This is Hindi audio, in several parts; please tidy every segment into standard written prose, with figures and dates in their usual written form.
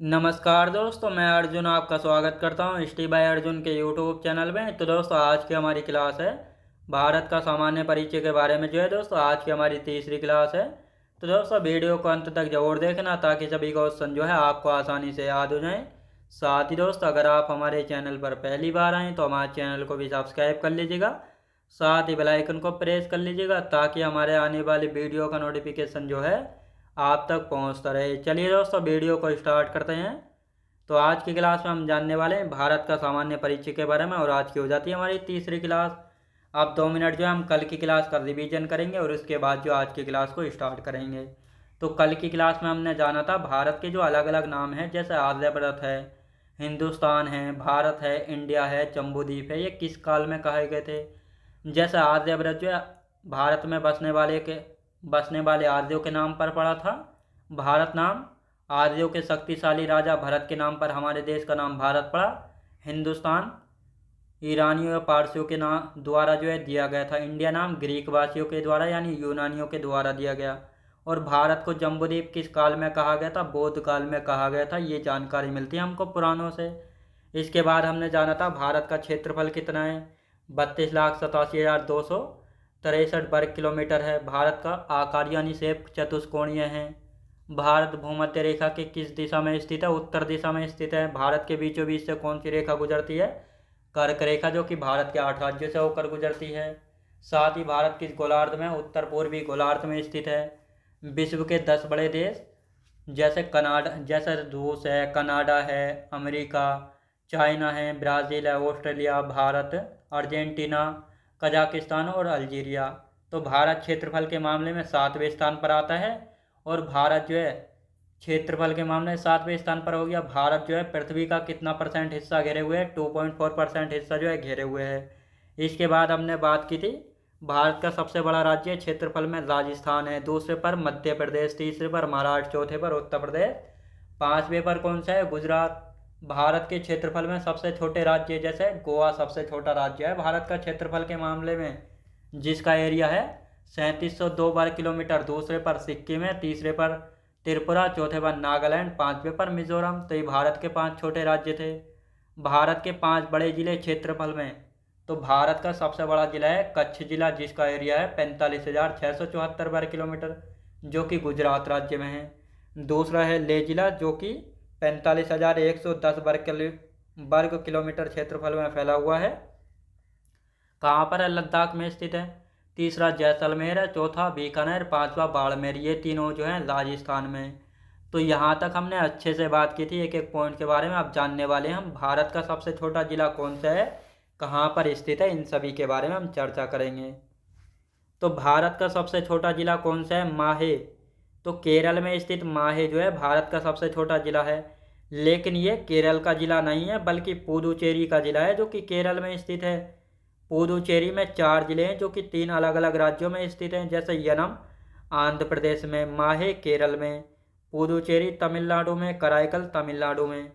नमस्कार दोस्तों, मैं अर्जुन आपका स्वागत करता हूं स्टी बाय अर्जुन के यूट्यूब चैनल में। तो दोस्तों, आज की हमारी क्लास है भारत का सामान्य परिचय के बारे में। जो है दोस्तों, आज की हमारी तीसरी क्लास है। तो दोस्तों, वीडियो को अंत तक जरूर देखना ताकि सभी क्वेश्चन जो है आपको आसानी से याद हो जाएं। साथ ही दोस्तों, अगर आप हमारे चैनल पर पहली बार आएँ तो हमारे चैनल को भी सब्सक्राइब कर लीजिएगा। साथ ही बेल आइकन को प्रेस कर लीजिएगा ताकि हमारे आने वाली वीडियो का नोटिफिकेशन जो है आप तक पहुंचता रहे। चलिए दोस्तों, वीडियो को स्टार्ट करते हैं। तो आज की क्लास में हम जानने वाले हैं भारत का सामान्य परिचय के बारे में, और आज की हो जाती है हमारी तीसरी क्लास। अब 2 मिनट जो है हम कल की क्लास का रिवीजन करेंगे और उसके बाद जो आज की क्लास को स्टार्ट करेंगे। तो कल की क्लास में हमने जाना था भारत के जो अलग अलग नाम हैं, जैसे आर्यभट्ट है, हिंदुस्तान है, भारत है, इंडिया है, जम्बूद्वीप है, ये किस काल में कहे गए थे। जैसे आर्यभट्ट जो है भारत में बसने वाले आर्यों के नाम पर पड़ा था। भारत नाम आर्यों के शक्तिशाली राजा भरत के नाम पर हमारे देश का नाम भारत पड़ा। हिंदुस्तान ईरानियों या पारसियों के नाम द्वारा जो है दिया गया था। इंडिया नाम ग्रीक वासियों के द्वारा यानी यूनानियों के द्वारा दिया गया। और भारत को जम्बूद्वीप किस काल में कहा गया था? बौद्ध काल में कहा गया था। ये जानकारी मिलती है हमको पुराणों से। इसके बाद हमने जाना था भारत का क्षेत्रफल कितना है। 32,87,263 वर्ग किलोमीटर है। भारत का आकार यानी शेप चतुष्कोणीय है। भारत भूमध्य रेखा के किस दिशा में स्थित है? उत्तर दिशा में स्थित है। भारत के बीचों बीच से कौन सी रेखा गुजरती है? कर्क रेखा, जो कि भारत के 8 राज्यों से होकर गुजरती है। साथ ही भारत किस गोलार्ध में? उत्तर पूर्वी गोलार्ध में स्थित है। विश्व के 10 बड़े देश जैसे रूस है, कनाडा है, अमेरिका, चाइना है, ब्राज़ील है, ऑस्ट्रेलिया, भारत, अर्जेंटीना, कजाकिस्तान और अल्जीरिया। तो भारत क्षेत्रफल के मामले में 7वें स्थान पर आता है। और भारत जो है क्षेत्रफल के मामले में 7वें स्थान पर हो गया। भारत जो है पृथ्वी का कितना परसेंट हिस्सा घेरे हुए है? 2.4% हिस्सा जो है घेरे हुए है। इसके बाद हमने बात की थी भारत का सबसे बड़ा राज्य क्षेत्रफल में राजस्थान है। दूसरे पर मध्य प्रदेश, तीसरे पर महाराष्ट्र, चौथे पर उत्तर प्रदेश, 5वें पर कौन सा है? गुजरात। भारत के क्षेत्रफल में सबसे छोटे राज्य, जैसे गोवा सबसे छोटा राज्य है भारत का क्षेत्रफल के मामले में, जिसका एरिया है 3702 वर्ग किलोमीटर। दूसरे पर सिक्किम है, तीसरे पर त्रिपुरा, चौथे पर नागालैंड, 5वें पर मिजोरम। तो ये भारत के 5 छोटे राज्य थे। भारत के 5 बड़े जिले क्षेत्रफल में, तो भारत का सबसे बड़ा जिला है कच्छ जिला, जिसका एरिया है 45,674 वर्ग किलोमीटर, जो कि गुजरात राज्य में है। दूसरा है लेह जिला, जो कि 45,110 वर्ग किलोमीटर क्षेत्रफल में फैला हुआ है। कहाँ पर है? लद्दाख में स्थित है। तीसरा जैसलमेर है, चौथा बीकानेर, 5वां बाड़मेर। ये तीनों जो हैं राजस्थान में। तो यहाँ तक हमने अच्छे से बात की थी एक एक पॉइंट के बारे में। अब जानने वाले हैं हम भारत का सबसे छोटा जिला कौन सा है, कहाँ पर स्थित है, इन सभी के बारे में हम चर्चा करेंगे। तो भारत का सबसे छोटा जिला कौन सा है? माहे। तो केरल में स्थित माहे जो है भारत का सबसे छोटा जिला है। लेकिन ये केरल का जिला नहीं है, बल्कि पुदुचेरी का जिला है, जो कि केरल में स्थित है। पुदुचेरी में 4 जिले हैं, जो कि 3 अलग अलग राज्यों में स्थित हैं, जैसे यनम आंध्र प्रदेश में, माहे केरल में, पुदुचेरी तमिलनाडु में, कराईकल तमिलनाडु में।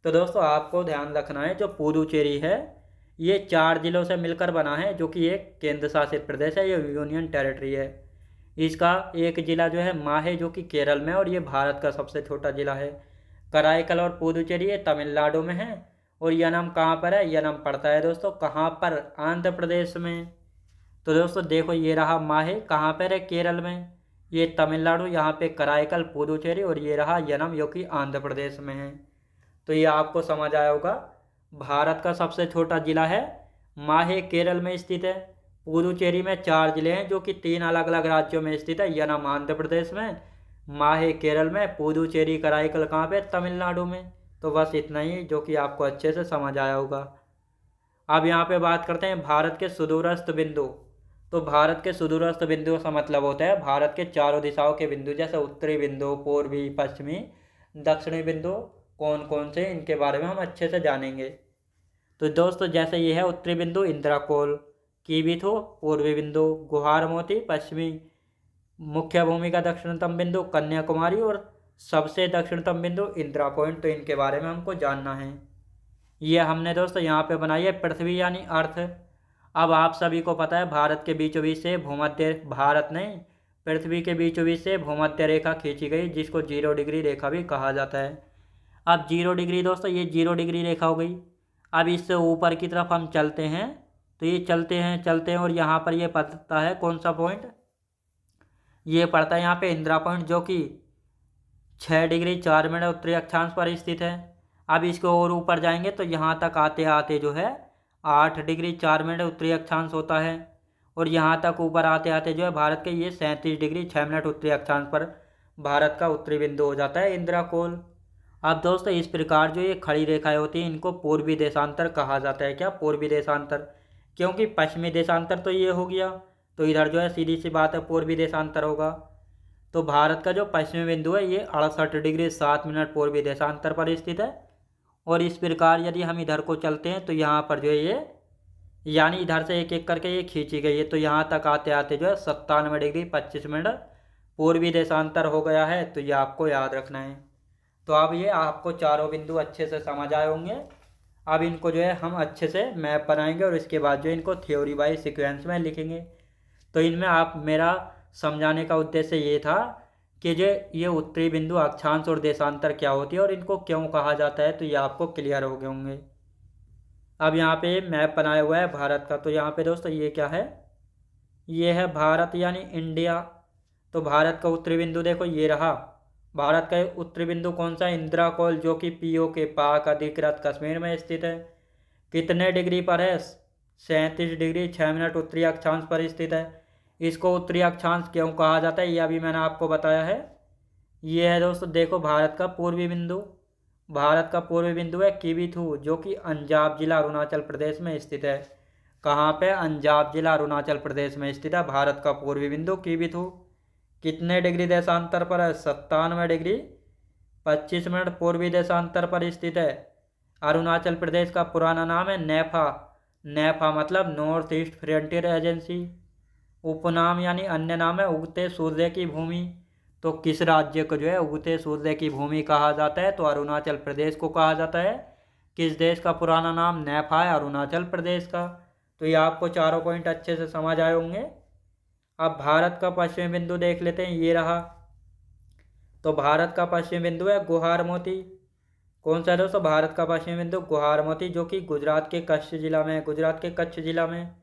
तो दोस्तों, आपको ध्यान रखना है, जो पुदुचेरी है ये 4 जिलों से मिलकर बना है, जो कि एक केंद्र शासित प्रदेश है, ये यूनियन टेरिटरी है। इसका एक जिला जो है माहे, जो कि केरल में, और ये भारत का सबसे छोटा जिला है। कराईकल और पुदुचेरी ये तमिलनाडु में है। और यनम कहाँ पर है? यनम पड़ता है दोस्तों कहाँ पर? आंध्र प्रदेश में। तो दोस्तों देखो, ये रहा माहे, कहाँ पर है? केरल में। ये तमिलनाडु, यहाँ पे कराईकल, पुदुचेरी, और ये रहा यनम, जो कि आंध्र प्रदेश में है। तो ये आपको समझ आया होगा। भारत का सबसे छोटा जिला है माहे, केरल में स्थित है। पुदुचेरी में 4 जिले हैं, जो कि 3 अलग अलग राज्यों में स्थित है। यनम आंध्र प्रदेश में, माहे केरल में, पुदुचेरी कराईकल कहाँ पे? तमिलनाडु में। तो बस इतना ही, जो कि आपको अच्छे से समझ आया होगा। अब यहाँ पे बात करते हैं भारत के सुदूरस्थ बिंदु। तो भारत के सुदूरस्थ बिंदु का मतलब होता है भारत के चारों दिशाओं के बिंदु, जैसे उत्तरी बिंदु, पूर्वी, पश्चिमी, दक्षिणी बिंदु कौन कौन से, इनके बारे में हम अच्छे से जानेंगे। तो दोस्तों, जैसे ये है उत्तरी बिंदु इंदिराकोल, कीबिथु पूर्वी बिंदु, गुहार मोती पश्चिमी, मुख्य भूमि का दक्षिणतम बिंदु कन्याकुमारी, और सबसे दक्षिणतम बिंदु इंदिरा पॉइंट। तो इनके बारे में हमको जानना है। ये हमने दोस्तों यहाँ पे बनाई है पृथ्वी यानी अर्थ। अब आप सभी को पता है भारत के बीचों बीच से भूमध्य, भारत नहीं, पृथ्वी के बीचों बीच से भूमध्य रेखा खींची गई, जिसको 0 डिग्री रेखा भी कहा जाता है। अब 0 डिग्री दोस्तों, ये 0 डिग्री रेखा हो गई। अब इससे ऊपर की तरफ हम चलते हैं, तो ये चलते हैं और यहाँ पर ये पड़ता है कौन सा पॉइंट, ये पड़ता है यहाँ पे इंदिरा पॉइंट, जो कि 6 डिग्री 4 मिनट उत्तरी अक्षांश पर स्थित है। अब इसको और ऊपर जाएंगे तो यहाँ तक आते आते जो है 8 डिग्री 4 मिनट उत्तरी अक्षांश होता है। और यहाँ तक ऊपर आते आते जो है भारत के ये 37 डिग्री 6 मिनट उत्तरी अक्षांश पर भारत का उत्तरी बिंदु हो जाता है इंदिरा कोल। अब दोस्तों इस प्रकार जो ये खड़ी रेखाएं होती हैं इनको पूर्वी देशांतर कहा जाता है। क्या? पूर्वी देशांतर, क्योंकि पश्चिमी देशांतर तो ये हो गया, तो इधर जो है सीधी सी बात है पूर्वी देशांतर होगा। तो भारत का जो पश्चिमी बिंदु है ये 68 डिग्री 7 मिनट पूर्वी देशांतर पर स्थित है। और इस प्रकार यदि हम इधर को चलते हैं तो यहाँ पर जो है ये, यानी इधर से एक एक करके ये खींची गई है, तो यहाँ तक आते आते जो है 97 डिग्री 25 मिनट पूर्वी देशांतर हो गया है। तो ये आपको याद रखना है। तो अब ये आपको चारों बिंदु अच्छे से समझ आए होंगे। अब इनको जो है हम अच्छे से मैप बनाएंगे और इसके बाद जो इनको थ्योरी वाइज सीक्वेंस में लिखेंगे। तो इनमें आप, मेरा समझाने का उद्देश्य ये था कि जो ये उत्तरी बिंदु अक्षांश और देशांतर क्या होती है और इनको क्यों कहा जाता है, तो ये आपको क्लियर हो गए होंगे। अब यहाँ पे मैप बनाया हुआ है भारत का। तो यहाँ पे दोस्तों ये क्या है, ये है भारत यानी इंडिया। तो भारत का उत्तरी बिंदु देखो ये रहा। भारत का उत्तरी बिंदु कौन सा है? इंदिरा कोल, जो कि पीओके पाक अधिकृत कश्मीर में स्थित है। कितने डिग्री पर है? 37 डिग्री 6 मिनट उत्तरी अक्षांश पर स्थित है। इसको उत्तरी अक्षांश क्यों कहा जाता है ये अभी मैंने आपको बताया है। ये है दोस्तों देखो भारत का पूर्वी बिंदु। भारत का पूर्वी बिंदु है किबिथु, जो कि अंजाव जिला अरुणाचल प्रदेश में स्थित है। कहाँ पे? अंजाव जिला अरुणाचल प्रदेश में स्थित है भारत का पूर्वी बिंदु किबिथु। कितने डिग्री देशांतर पर है? 97 डिग्री 25 मिनट पूर्वी देशांतर पर स्थित है। अरुणाचल प्रदेश का पुराना नाम है नेफा। नेफा मतलब नॉर्थ ईस्ट फ्रंटियर एजेंसी। उपनाम यानी अन्य नाम है उगते सूर्य की भूमि। तो किस राज्य को जो है उगते सूर्य की भूमि कहा जाता है? तो अरुणाचल प्रदेश को कहा जाता है। किस देश का पुराना नाम? नेफा है, अरुणाचल प्रदेश का। तो ये आपको चारों पॉइंट अच्छे से समझ आए होंगे। अब भारत का पश्चिमी बिंदु देख लेते हैं, ये रहा। तो भारत का पश्चिमी बिंदु है गुहार मोती। कौन सा है दोस्तों? भारत का पश्चिमी बिंदु गुहार मोती, जो कि गुजरात के कच्छ जिला में है। गुजरात के कच्छ जिला में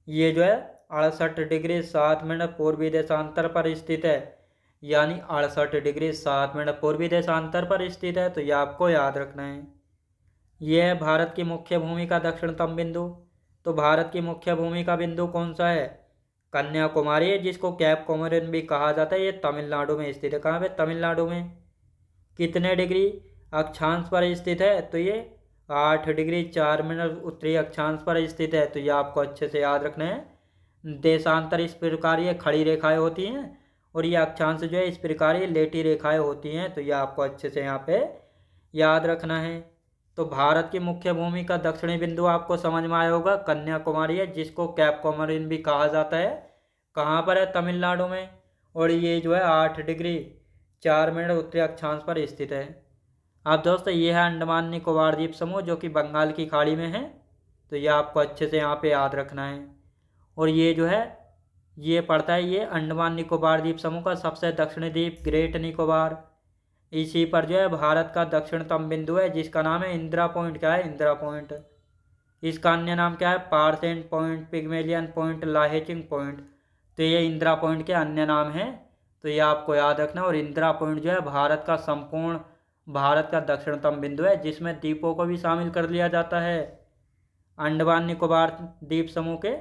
ये जो है 68 डिग्री 7 मिनट पूर्वी देशांतर पर स्थित है। यानी 68 डिग्री 7 मिनट पूर्वी देशांतर पर स्थित है। तो ये आपको याद रखना है। यह है भारत की मुख्य भूमि का दक्षिणतम बिंदु। तो भारत की मुख्य भूमि का बिंदु कौन सा है? कन्याकुमारी है, जिसको कैप कोमोरिन भी कहा जाता है। ये तमिलनाडु में स्थित है। कहाँ पे? तमिलनाडु में। कितने डिग्री अक्षांश पर स्थित है? तो ये 8 डिग्री 4 मिनट उत्तरी अक्षांश पर स्थित है। तो ये आपको अच्छे से याद रखना है। देशांतर इस प्रकार ये खड़ी रेखाएं होती हैं और ये अक्षांश जो है इस प्रकार ये लेटी रेखाएं होती हैं। तो ये आपको अच्छे से यहाँ पे याद रखना है। तो भारत की मुख्य भूमि का दक्षिणी बिंदु आपको समझ में आया होगा, कन्याकुमारी है, जिसको कैप कोमोरिन भी कहा जाता है। कहाँ पर है? तमिलनाडु में। और ये जो है 8 डिग्री 4 मिनट उत्तरी अक्षांश पर स्थित है। अब दोस्तों ये है अंडमान निकोबार द्वीप समूह, जो कि बंगाल की खाड़ी में है। तो ये आपको अच्छे से यहाँ पे याद रखना है। और ये जो है ये पड़ता है, ये अंडमान निकोबार द्वीप समूह का सबसे दक्षिणी द्वीप ग्रेट निकोबार। इसी पर जो है भारत का दक्षिणतम बिंदु है, जिसका नाम है इंदिरा पॉइंट। क्या है? इंदिरा पॉइंट। इसका अन्य नाम क्या है? पार्सेंट पॉइंट, पिग्मेलियन पॉइंट, लाहेचिंग पॉइंट। तो ये इंदिरा पॉइंट के अन्य नाम हैं। तो ये आपको याद रखना। और इंदिरा पॉइंट जो है भारत का संपूर्ण भारत का दक्षिणतम बिंदु है, जिसमें द्वीपों को भी शामिल कर लिया जाता है। अंडमान निकोबार द्वीप समूह के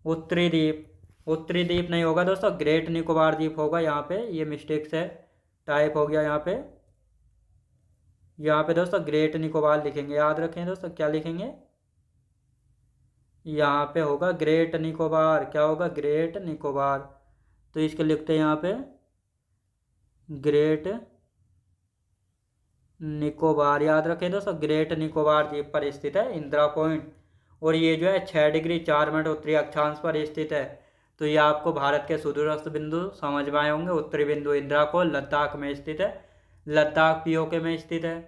उत्तरी द्वीप, उत्तरी द्वीप नहीं होगा दोस्तों, ग्रेट निकोबार द्वीप होगा। यहाँ पे ये मिस्टेक से टाइप हो गया। यहाँ पे दोस्तों ग्रेट निकोबार लिखेंगे, याद रखें दोस्तों। क्या लिखेंगे? यहाँ पे होगा ग्रेट निकोबार। क्या होगा? ग्रेट निकोबार। तो इसको लिखते हैं यहाँ पे ग्रेट निकोबार। याद रखें दोस्तों, ग्रेट निकोबार द्वीप पर स्थित है इंदिरा पॉइंट। और ये जो है 6 डिग्री 4 मिनट उत्तरी अक्षांश पर स्थित है। तो ये आपको भारत के सुदूरस्थ बिंदु समझ में आए होंगे। उत्तरी बिंदु इंदिरा को लद्दाख में स्थित है, लद्दाख पीओके में स्थित है।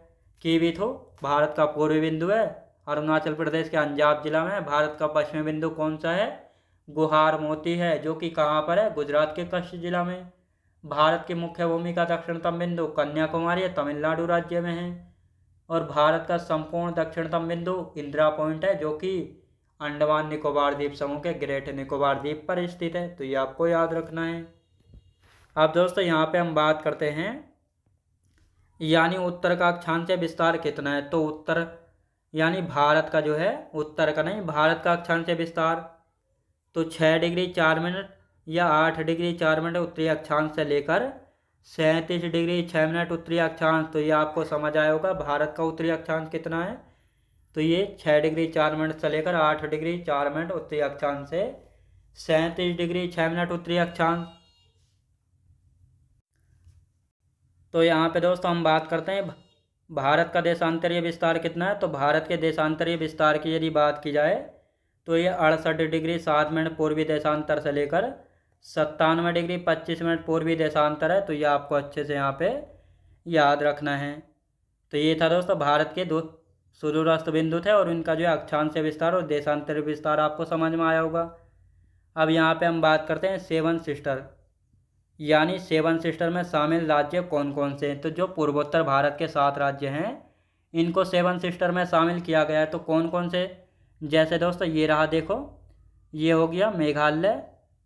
कीविथो भारत का पूर्वी बिंदु है, अरुणाचल प्रदेश के अंजाव जिला में। भारत का पश्चिमी बिंदु कौन सा है? गुहार मोती है, जो कि कहाँ पर है? गुजरात के कच्छ जिला में। भारत की मुख्य भूमि का दक्षिणतम बिंदु कन्याकुमारी है, तमिलनाडु राज्य में है। और भारत का संपूर्ण दक्षिणतम बिंदु इंदिरा पॉइंट है, जो कि अंडमान निकोबार द्वीप समूह के ग्रेट निकोबार द्वीप पर स्थित है। तो ये आपको याद रखना है। अब दोस्तों यहाँ पे हम बात करते हैं यानी उत्तर का अक्षांश विस्तार कितना है। तो उत्तर यानी भारत का जो है, उत्तर का नहीं, भारत का अक्षांश विस्तार तो 6 डिग्री 4 मिनट या 8 डिग्री 4 मिनट उत्तरी अक्षांश से लेकर 37 डिग्री 6 मिनट उत्तरी अक्षांश। तो ये आपको समझ आया होगा भारत का उत्तरी अक्षांश कितना है। तो ये 6 डिग्री 4 मिनट से लेकर 8 डिग्री 4 मिनट उत्तरी अक्षांश से 37 डिग्री 6 मिनट उत्तरी अक्षांश। तो यहाँ पे दोस्तों हम बात करते हैं भारत का देशांतरीय विस्तार कितना है। तो भारत के देशांतरीय विस्तार की यदि बात की जाए तो ये 68 डिग्री 7 मिनट पूर्वी देशांतर से लेकर 97 डिग्री 25 मिनट पूर्वी देशांतर है। तो ये आपको अच्छे से यहाँ पे याद रखना है। तो ये था दोस्तों भारत के 2 सूर्यास्त बिंदु थे और इनका जो है अक्षांश विस्तार और देशांतरीय विस्तार आपको समझ में आया होगा। अब यहाँ पे हम बात करते हैं 7 सिस्टर, यानी 7 सिस्टर में शामिल राज्य कौन कौन से हैं। तो जो पूर्वोत्तर भारत के 7 राज्य हैं इनको 7 सिस्टर में शामिल किया गया है। तो कौन कौन से, जैसे दोस्तों ये रहा, देखो ये हो गया मेघालय,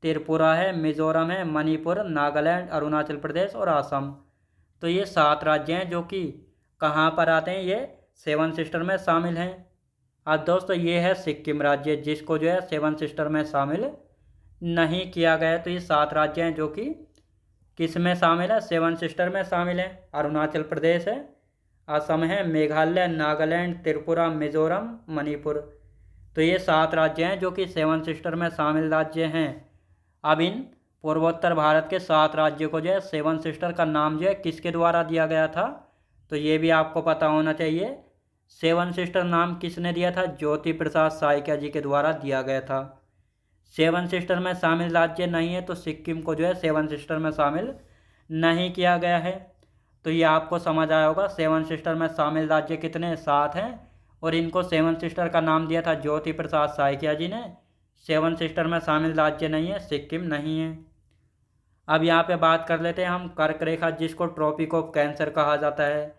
त्रिपुरा है, मिजोरम है, मणिपुर, नागालैंड, अरुणाचल प्रदेश और असम। तो ये 7 राज्य हैं जो कि कहाँ पर आते हैं, ये 7 सिस्टर में शामिल हैं। अब दोस्तों ये है सिक्किम राज्य, जिसको जो है 7 सिस्टर में शामिल नहीं किया गया। तो ये 7 राज्य हैं जो कि किस में शामिल है, 7 सिस्टर में शामिल है। अरुणाचल प्रदेश है, असम है, मेघालय, नागालैंड, त्रिपुरा, मिजोरम, मणिपुर। तो ये 7 राज्य हैं जो कि 7 सिस्टर में शामिल राज्य हैं। अब इन पूर्वोत्तर भारत के 7 राज्यों को जो है 7 सिस्टर का नाम जो है किसके द्वारा दिया गया था, तो ये भी आपको पता होना चाहिए। 7 सिस्टर नाम किसने दिया था, ज्योति प्रसाद साइकिया जी के द्वारा दिया गया था। 7 सिस्टर में शामिल राज्य नहीं है तो सिक्किम को जो है 7 सिस्टर में शामिल नहीं किया गया है। तो ये आपको समझ आया होगा 7 सिस्टर में शामिल राज्य कितने, 7 हैं और इनको 7 सिस्टर का नाम दिया था ज्योति प्रसाद साइकिया जी ने। 7 सिस्टर में शामिल राज्य नहीं है, सिक्किम नहीं है। अब यहाँ पे बात कर लेते हैं हम कर्क रेखा, जिसको ट्रॉपिक ऑफ कैंसर कहा जाता है।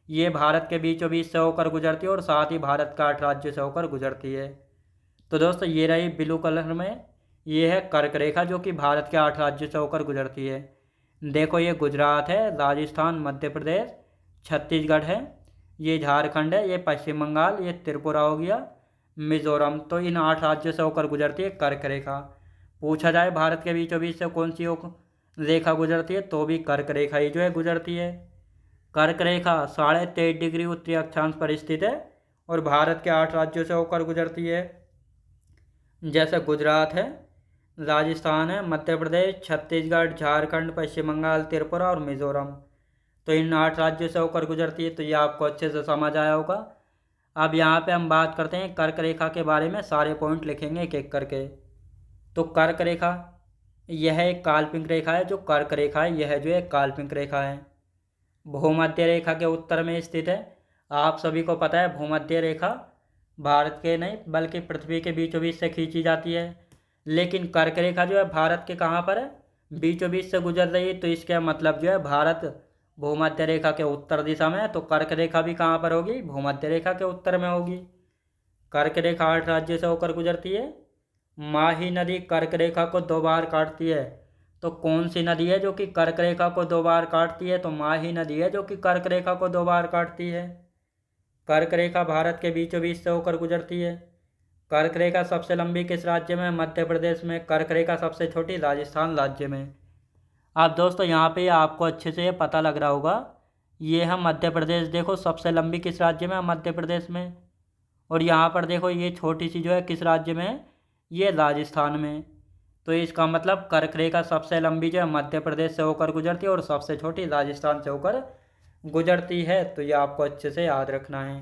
ये भारत के बीचों बीच से होकर गुजरती है और साथ ही भारत का 8 राज्यों से होकर गुजरती है। तो दोस्तों ये रही ब्लू कलर में, ये है कर्क रेखा जो कि भारत के 8 राज्यों से होकर गुजरती है। देखो ये गुजरात है, राजस्थान, मध्य प्रदेश, छत्तीसगढ़ है, ये झारखंड है, ये पश्चिम बंगाल, ये त्रिपुरा हो गया, मिजोरम। तो इन 8 राज्यों से होकर गुजरती है कर्क रेखा। पूछा जाए भारत के बीचों बीच से कौन सी रेखा गुजरती है, तो भी कर्क रेखा ही जो है गुजरती है। कर्क रेखा 23.5 डिग्री उत्तरी अक्षांश पर स्थित है और भारत के 8 राज्यों से होकर गुजरती है, जैसे गुजरात है, राजस्थान है, मध्य प्रदेश, छत्तीसगढ़, झारखंड, पश्चिम बंगाल, त्रिपुरा और मिजोरम। तो इन 8 राज्यों से होकर गुजरती है। तो ये आपको अच्छे से समझ आया होगा। अब यहाँ पे हम बात करते हैं कर्क रेखा के बारे में, सारे पॉइंट लिखेंगे एक एक करके। तो कर्क रेखा यह एक काल्पनिक रेखा है, जो कर्क रेखा है यह जो है काल्पनिक रेखा है, भूमध्य रेखा के उत्तर में स्थित है। आप सभी को पता है भूमध्य रेखा भारत के नहीं बल्कि पृथ्वी के बीचों बीच से खींची जाती है, लेकिन कर्क रेखा जो है भारत के कहाँ पर है, बीचों बीच से गुजर रही है। तो इसका मतलब जो है भारत भूमध्य रेखा के उत्तर दिशा में है, तो कर्क रेखा भी कहाँ पर होगी, भूमध्य रेखा के उत्तर में होगी। कर्क रेखा 8 राज्यों से होकर गुजरती है। माही नदी कर्क रेखा को 2 बार काटती है। तो कौन सी नदी है जो कि कर्क रेखा को 2 बार काटती है, तो माही नदी है जो कि कर्क रेखा को 2 बार काटती है। कर्क रेखा भारत के बीचों बीच से होकर गुजरती है। कर्क रेखा सबसे लंबी किस राज्य में, मध्य प्रदेश में। कर्क रेखा सबसे छोटी राजस्थान राज्य में। अब दोस्तों यहाँ पे आपको अच्छे से पता लग रहा होगा, ये है मध्य प्रदेश। देखो सबसे लंबी किस राज्य में, मध्य प्रदेश में। और यहाँ पर देखो ये छोटी सी जो है किस राज्य में, ये राजस्थान में। तो इसका मतलब कर्क रेखा सबसे लंबी जो है मध्य प्रदेश से होकर गुजरती है और सबसे छोटी राजस्थान से होकर गुजरती है। तो ये आपको अच्छे से याद रखना है।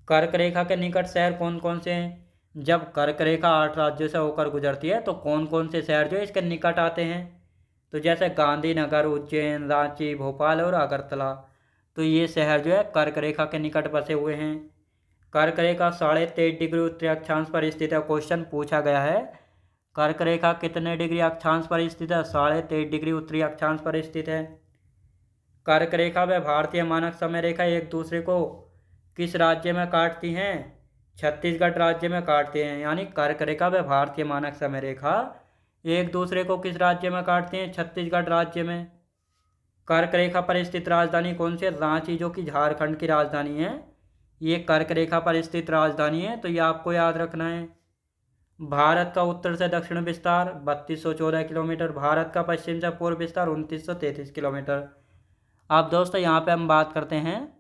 कर्क रेखा के निकट शहर कौन कौन से हैं, जब कर्क रेखा 8 राज्यों से होकर गुजरती है तो कौन कौन से शहर जो है इसके निकट आते हैं, तो जैसे गांधीनगर, उज्जैन, रांची, भोपाल और अगरतला। तो ये शहर जो है कर्क रेखा के निकट बसे हुए हैं। कर्क रेखा 23.5 डिग्री उत्तरी अक्षांश पर स्थित है। क्वेश्चन पूछा गया है कर्क रेखा कितने डिग्री अक्षांश पर स्थित है, 23.5 डिग्री उत्तरी अक्षांश पर स्थित है। कर्क रेखा व भारतीय मानक समय रेखा एक दूसरे को किस राज्य में काटती हैं? छत्तीसगढ़ राज्य में काटते हैं। यानी कर्क रेखा व भारतीय मानक समय रेखा एक दूसरे को किस राज्य में काटते हैं? छत्तीसगढ़ राज्य में। कर्क रेखा पर स्थित राजधानी कौन सी है? रांची, जो कि झारखंड की राजधानी है। ये कर्क रेखा पर स्थित राजधानी है, तो ये आपको याद रखना है। भारत का उत्तर से दक्षिण विस्तार 3214 किलोमीटर, भारत का पश्चिम से पूर्व विस्तार 2933 किलोमीटर। अब दोस्तों यहाँ पे हम बात करते हैं,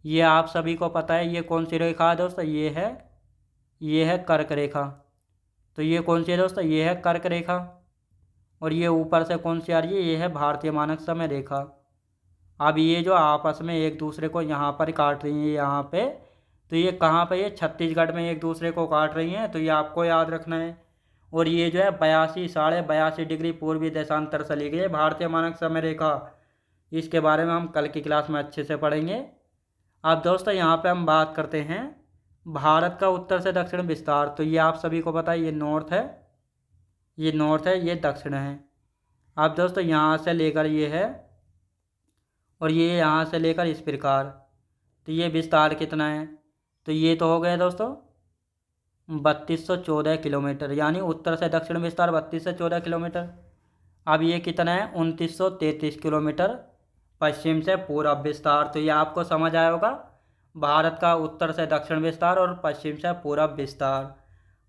ये आप सभी को पता है ये कौन सी रेखा है दोस्तों? ये है कर्क रेखा। तो ये कौन सी है दोस्तों? ये है कर्क रेखा। और ये ऊपर से कौन सी आ रही है? ये है भारतीय मानक समय रेखा। अब ये जो आपस में एक दूसरे को यहाँ पर काट रही हैं, यहाँ पे, तो ये कहाँ पे? ये छत्तीसगढ़ में एक दूसरे को काट रही हैं, तो ये आपको याद रखना है। और ये जो है 82 डिग्री पूर्वी देशांतर से ली गई है भारतीय मानक समय रेखा। इसके बारे में हम कल की क्लास में अच्छे से पढ़ेंगे। अब दोस्तों यहाँ पे हम बात करते हैं भारत का उत्तर से दक्षिण विस्तार। तो ये आप सभी को पता है, ये नॉर्थ है, ये दक्षिण है। अब दोस्तों यहाँ से लेकर ये है, और ये यहाँ से लेकर इस प्रकार, तो ये विस्तार कितना है? तो ये तो हो गया दोस्तों 3214 किलोमीटर, यानी उत्तर से दक्षिण विस्तार 32 से 14 किलोमीटर। अब ये कितना है? 2933 किलोमीटर पश्चिम से पूर्व विस्तार। तो ये आपको समझ आया होगा, भारत का उत्तर से दक्षिण विस्तार और पश्चिम से पूर्व विस्तार।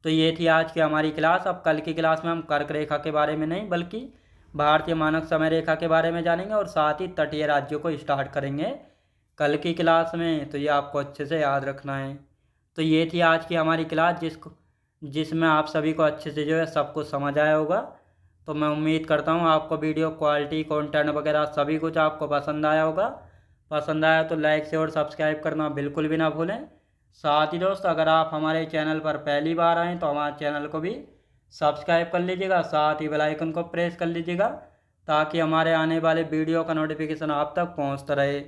तो ये थी आज की हमारी क्लास। अब कल की क्लास में हम कर्क रेखा के बारे में नहीं, बल्कि भारतीय मानक समय रेखा के बारे में जानेंगे, और साथ ही तटीय राज्यों को स्टार्ट करेंगे कल की क्लास में। तो ये आपको अच्छे से याद रखना है। तो ये थी आज की हमारी क्लास, जिसमें आप सभी को अच्छे से जो है सब कुछ समझ आया होगा। तो मैं उम्मीद करता हूँ आपको वीडियो क्वालिटी, कंटेंट वगैरह सभी कुछ आपको पसंद आया होगा। पसंद आया तो लाइक शेयर और सब्सक्राइब करना बिल्कुल भी ना भूलें। साथ ही दोस्त, अगर आप हमारे चैनल पर पहली बार आएँ तो हमारे चैनल को भी सब्सक्राइब कर लीजिएगा, साथ ही बेल आइकन को प्रेस कर लीजिएगा, ताकि हमारे आने वाले वीडियो का नोटिफिकेशन आप तक पहुँचता रहे।